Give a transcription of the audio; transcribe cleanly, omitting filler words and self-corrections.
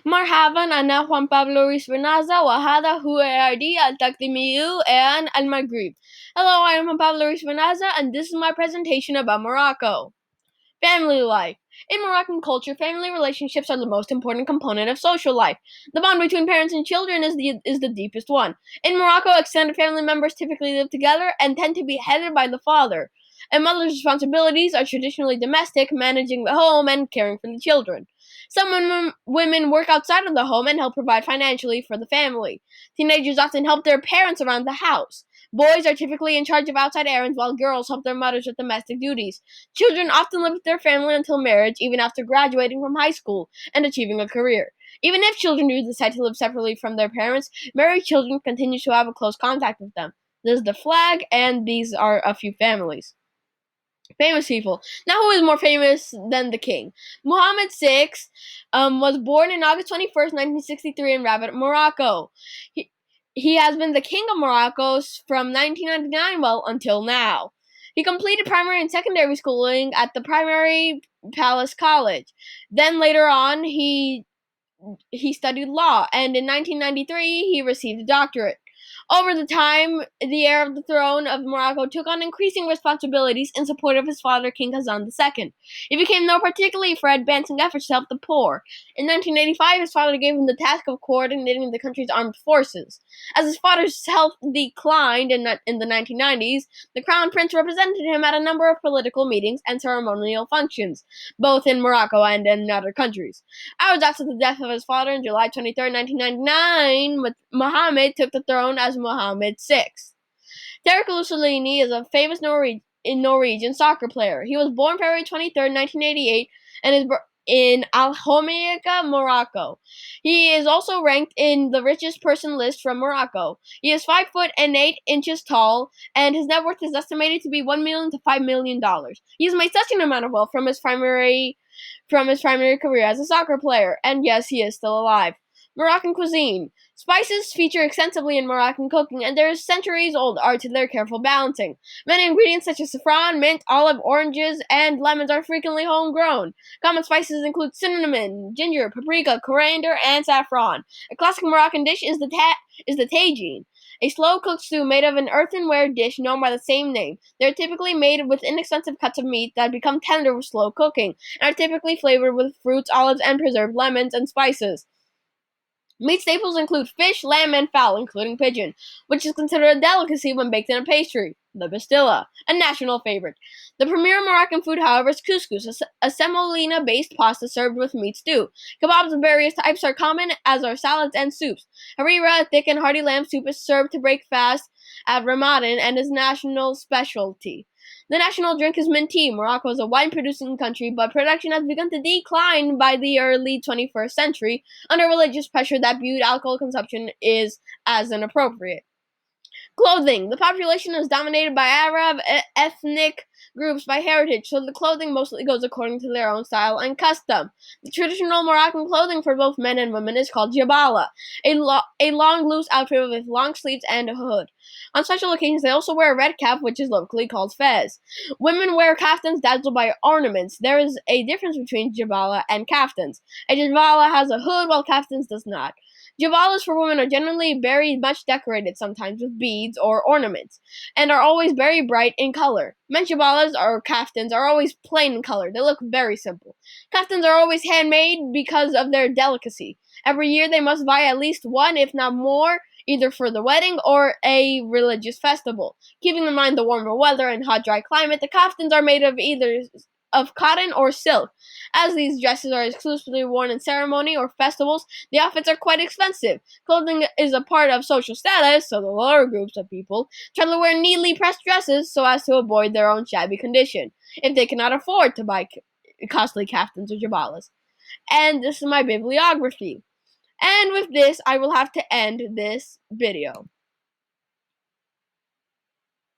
Marhaban, ana Juan Pablo Ruiz Benaza, Wahada Huerdi al Takdimiu and Al Maghrib. Hello, I am Juan Pablo Ruiz Benaza, and this is my presentation about Morocco. Family life. In Moroccan culture, family relationships are the most important component of social life. The bond between parents and children is the deepest one. In Morocco, extended family members typically live together and tend to be headed by the father. A mother's responsibilities are traditionally domestic, managing the home and caring for the children. Some women work outside of the home and help provide financially for the family. Teenagers often help their parents around the house. Boys are typically in charge of outside errands, while girls help their mothers with domestic duties. Children often live with their family until marriage, even after graduating from high school and achieving a career. Even if children do decide to live separately from their parents, married children continue to have a close contact with them. This is the flag, and these are a few families. Famous people. Now, who is more famous than the king? Mohammed VI was born on August 21st, 1963 in Rabat, Morocco. He has been the king of Morocco from 1999, until now. He completed primary and secondary schooling at the Primary Palace College. Then later on, he studied law, and in 1993 he received a doctorate. Over the time, the heir of the throne of Morocco took on increasing responsibilities in support of his father, King Hassan II. He became known particularly for advancing efforts to help the poor. In 1985, his father gave him the task of coordinating the country's armed forces. As his father's health declined in the 1990s, the crown prince represented him at a number of political meetings and ceremonial functions, both in Morocco and in other countries. Hours after the death of his father on July 23, 1999, Mohammed took the throne as Mohammed VI. Tariq Lusalini is a famous Norwegian soccer player. He was born February 23, 1988, and is in Al Homeika, Morocco. He is also ranked in the richest person list from Morocco. He is 5 foot and 8 inches tall, and his net worth is estimated to be $1 million to $5 million. He has made such an amount of wealth from his primary career as a soccer player, and yes, he is still alive. Moroccan cuisine. Spices feature extensively in Moroccan cooking, and there is centuries-old art to their careful balancing. Many ingredients such as saffron, mint, olive, oranges, and lemons are frequently homegrown. Common spices include cinnamon, ginger, paprika, coriander, and saffron. A classic Moroccan dish is the tagine, a slow-cooked stew made of an earthenware dish known by the same name. They are typically made with inexpensive cuts of meat that become tender with slow cooking, and are typically flavored with fruits, olives, and preserved lemons and spices. Meat staples include fish, lamb, and fowl, including pigeon, which is considered a delicacy when baked in a pastry. The pastilla, a national favorite. The premier Moroccan food, however, is couscous, a semolina-based pasta served with meat stew. Kebabs of various types are common, as are salads and soups. Harira, a thick and hearty lamb soup, is served to break fast at Ramadan and is national specialty. The national drink is mint tea. Morocco is a wine-producing country, but production has begun to decline by the early 21st century under religious pressure that viewed alcohol consumption as inappropriate. Clothing. The population is dominated by Arab ethnic groups by heritage, so the clothing mostly goes according to their own style and custom. The traditional Moroccan clothing for both men and women is called jabala, a long, loose outfit with long sleeves and a hood. On special occasions, they also wear a red cap, which is locally called fez. Women wear kaftans dazzled by ornaments. There is a difference between jabala and kaftans. A jabala has a hood, while kaftans does not. Jabalas for women are generally very much decorated, sometimes with beads or ornaments, and are always very bright in color. Men's jabalas or kaftans are always plain in color. They look very simple. Kaftans are always handmade because of their delicacy. Every year they must buy at least one, if not more, either for the wedding or a religious festival. Keeping in mind the warmer weather and hot, dry climate, the kaftans are made of either of cotton or silk. As these dresses are exclusively worn in ceremony or festivals, the outfits are quite expensive. Clothing is a part of social status, so the lower groups of people try to wear neatly pressed dresses so as to avoid their own shabby condition, if they cannot afford to buy costly kaftans or jabalas. And this is my bibliography. And with this, I will have to end this video.